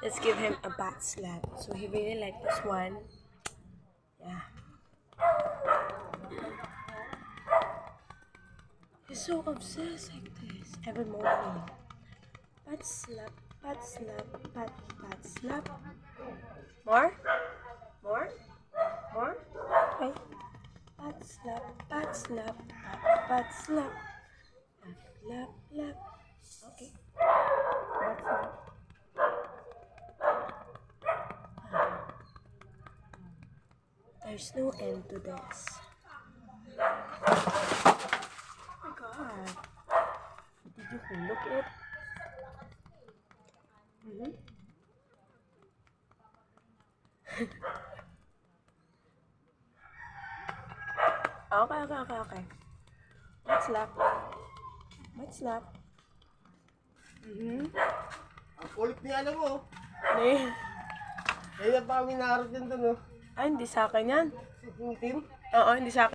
Let's give him a bat slap. So he really liked this one. Yeah. He's so obsessed like this every morning. Bat slap, bat slap, bat slap. More? More? More? Okay. Bat slap, bat slap, bat slap. Lap, lap. Okay. Bat slap. There's no end to this. Oh my god. Did you look it? Okay. Let's slap. Let's slap. Ang kulit niya, alam mo. Eh. Kaya pa kami narot yan dun, oh. Ay, hindi sa akin yan. Si Tintin. Oo, hindi sa akin.